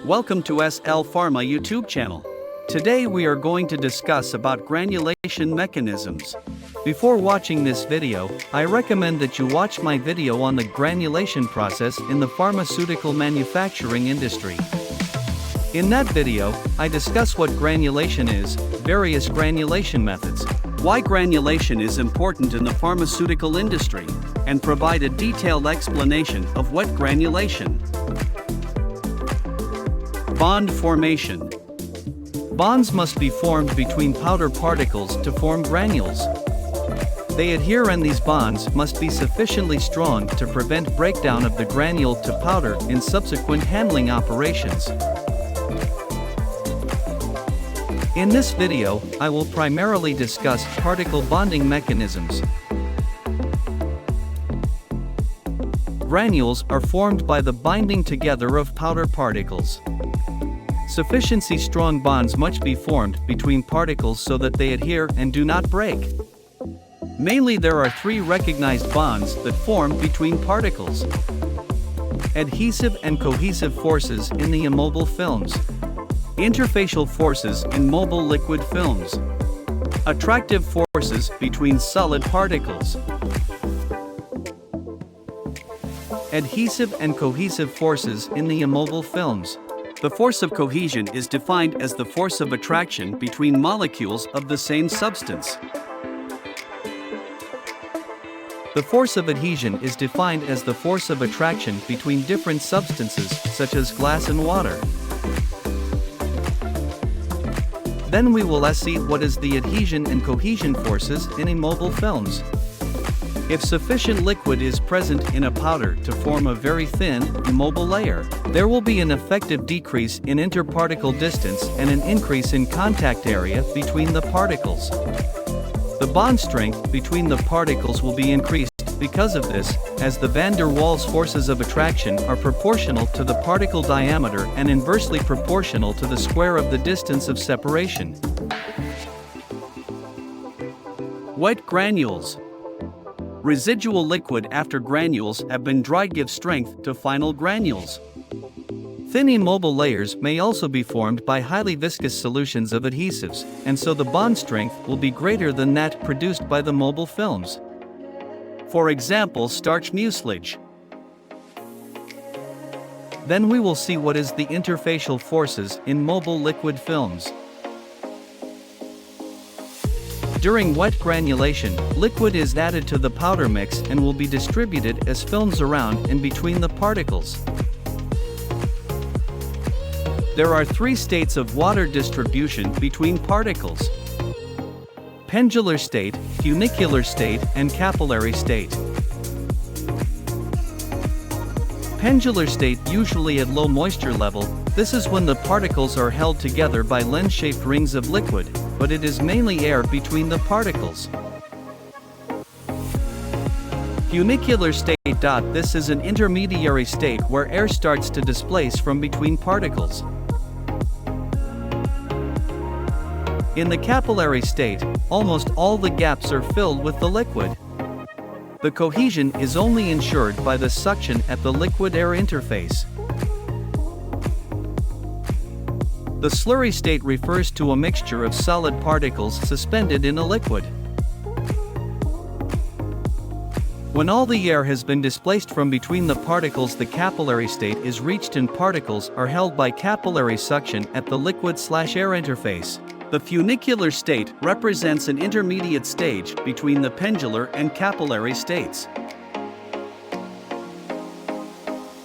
Welcome to SL Pharma YouTube channel. Today we are going to discuss about granulation mechanisms. Before watching this video, I recommend that you watch my video on the granulation process in the pharmaceutical manufacturing industry. In that video, I discuss what granulation is, various granulation methods, why granulation is important in the pharmaceutical industry, and provide a detailed explanation of what granulation. Bond formation. Bonds must be formed between powder particles to form granules. They adhere, and these bonds must be sufficiently strong to prevent breakdown of the granule to powder in subsequent handling operations. In this video, I will primarily discuss particle bonding mechanisms. Granules are formed by the binding together of powder particles. Sufficiently strong bonds must be formed between particles so that they adhere and do not break. Mainly there are three recognized bonds that form between particles: adhesive and cohesive forces in the immobile films, interfacial forces in mobile liquid films, attractive forces between solid particles. Adhesive and cohesive forces in the immobile films. The force of cohesion is defined as the force of attraction between molecules of the same substance. The force of adhesion is defined as the force of attraction between different substances, such as glass and water. Then we will see what is the adhesion and cohesion forces in immobile films. If sufficient liquid is present in a powder to form a very thin, immobile layer, there will be an effective decrease in interparticle distance and an increase in contact area between the particles. The bond strength between the particles will be increased because of this, as the van der Waals forces of attraction are proportional to the particle diameter and inversely proportional to the square of the distance of separation. Wet granules. Residual liquid after granules have been dried gives strength to final granules. Thin immobile layers may also be formed by highly viscous solutions of adhesives, and so the bond strength will be greater than that produced by the mobile films. For example, starch mucilage. Then we will see what is the interfacial forces in mobile liquid films. During wet granulation, liquid is added to the powder mix and will be distributed as films around and between the particles. There are three states of water distribution between particles: pendular state, funicular state, and capillary state. Pendular state, usually at low moisture level, this is when the particles are held together by lens-shaped rings of liquid, but it is mainly air between the particles. Funicular state. This is an intermediary state where air starts to displace from between particles. In the capillary state, almost all the gaps are filled with the liquid. The cohesion is only ensured by the suction at the liquid-air interface. The slurry state refers to a mixture of solid particles suspended in a liquid. When all the air has been displaced from between the particles, the capillary state is reached and particles are held by capillary suction at the liquid/air interface. The funicular state represents an intermediate stage between the pendular and capillary states.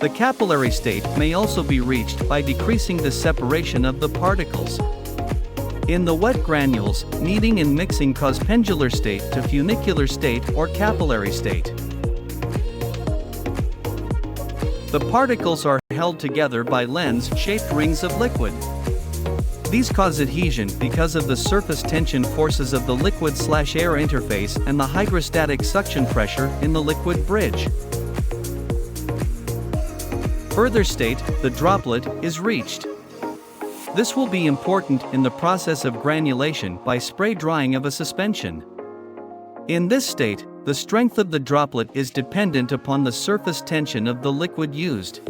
The capillary state may also be reached by decreasing the separation of the particles. In the wet granules, kneading and mixing cause pendular state to funicular state or capillary state. The particles are held together by lens-shaped rings of liquid. These cause adhesion because of the surface tension forces of the liquid/air interface and the hydrostatic suction pressure in the liquid bridge. Further state, the droplet, is reached. This will be important in the process of granulation by spray drying of a suspension. In this state, the strength of the droplet is dependent upon the surface tension of the liquid used.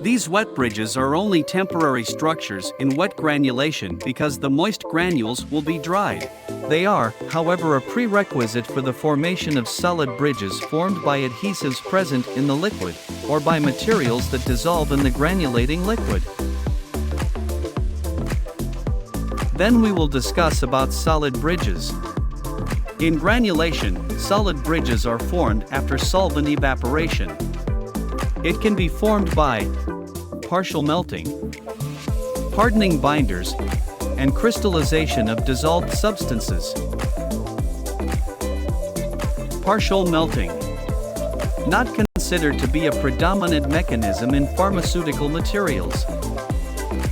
These wet bridges are only temporary structures in wet granulation because the moist granules will be dried. They are, however, a prerequisite for the formation of solid bridges formed by adhesives present in the liquid, or by materials that dissolve in the granulating liquid. Then we will discuss about solid bridges. In granulation, solid bridges are formed after solvent evaporation. It can be formed by partial melting, hardening binders, and crystallization of dissolved substances. Partial melting. Not considered to be a predominant mechanism in pharmaceutical materials.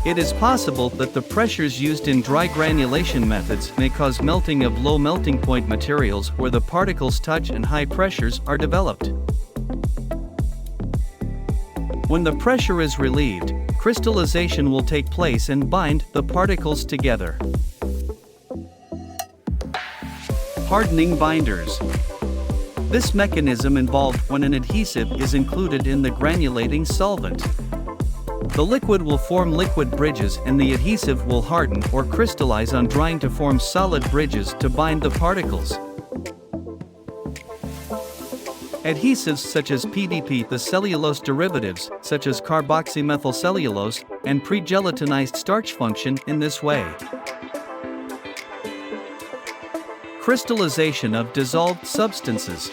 It is possible that the pressures used in dry granulation methods may cause melting of low melting point materials where the particles touch and high pressures are developed. When the pressure is relieved, crystallization will take place and bind the particles together. Hardening binders. This mechanism involved when an adhesive is included in the granulating solvent. The liquid will form liquid bridges and the adhesive will harden or crystallize on drying to form solid bridges to bind the particles. Adhesives such as PDP, the cellulose derivatives, such as carboxymethylcellulose, and pre-gelatinized starch function in this way. Crystallization of dissolved substances.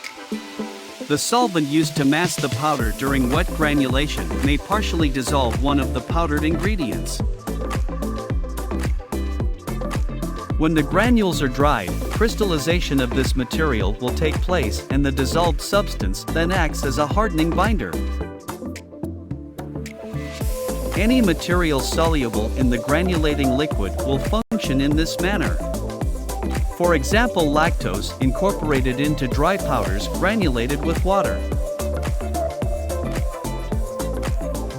The solvent used to mass the powder during wet granulation may partially dissolve one of the powdered ingredients. When the granules are dried, crystallization of this material will take place and the dissolved substance then acts as a hardening binder. Any material soluble in the granulating liquid will function in this manner. For example, lactose incorporated into dry powders granulated with water.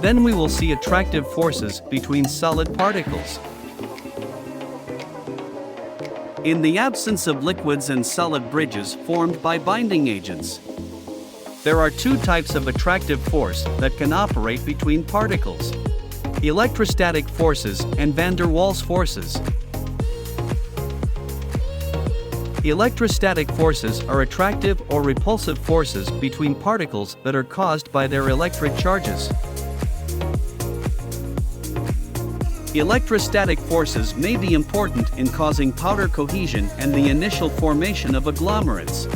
Then we will see attractive forces between solid particles. In the absence of liquids and solid bridges formed by binding agents, there are two types of attractive force that can operate between particles: electrostatic forces and van der Waals forces. Electrostatic forces are attractive or repulsive forces between particles that are caused by their electric charges. Electrostatic forces may be important in causing powder cohesion and the initial formation of agglomerates.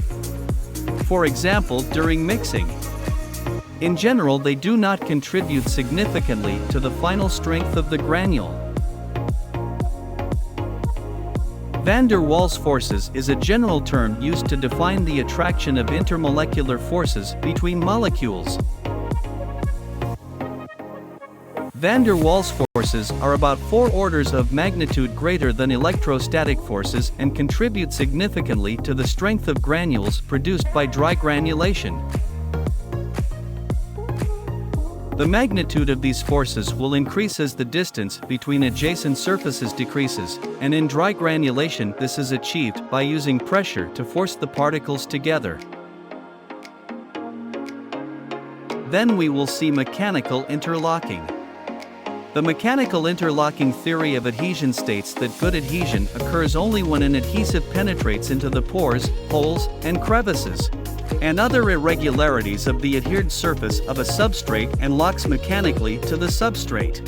For example, during mixing. In general, they do not contribute significantly to the final strength of the granule. Van der Waals forces is a general term used to define the attraction of intermolecular forces between molecules. Van der Waals forces are about 4 orders of magnitude greater than electrostatic forces and contribute significantly to the strength of granules produced by dry granulation. The magnitude of these forces will increase as the distance between adjacent surfaces decreases, and in dry granulation this is achieved by using pressure to force the particles together. Then we will see mechanical interlocking. The mechanical interlocking theory of adhesion states that good adhesion occurs only when an adhesive penetrates into the pores, holes, and crevices, and other irregularities of the adhered surface of a substrate and locks mechanically to the substrate.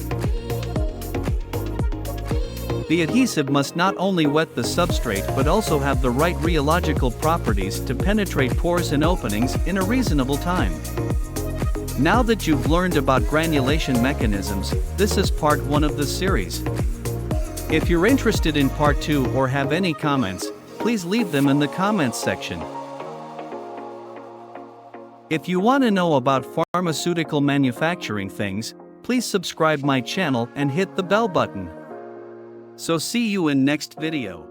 The adhesive must not only wet the substrate but also have the right rheological properties to penetrate pores and openings in a reasonable time. Now that you've learned about granulation mechanisms, this is part 1 of the series. If you're interested in part 2 or have any comments, please leave them in the comments section. If you want to know about pharmaceutical manufacturing things, please subscribe my channel and hit the bell button. So see you in next video.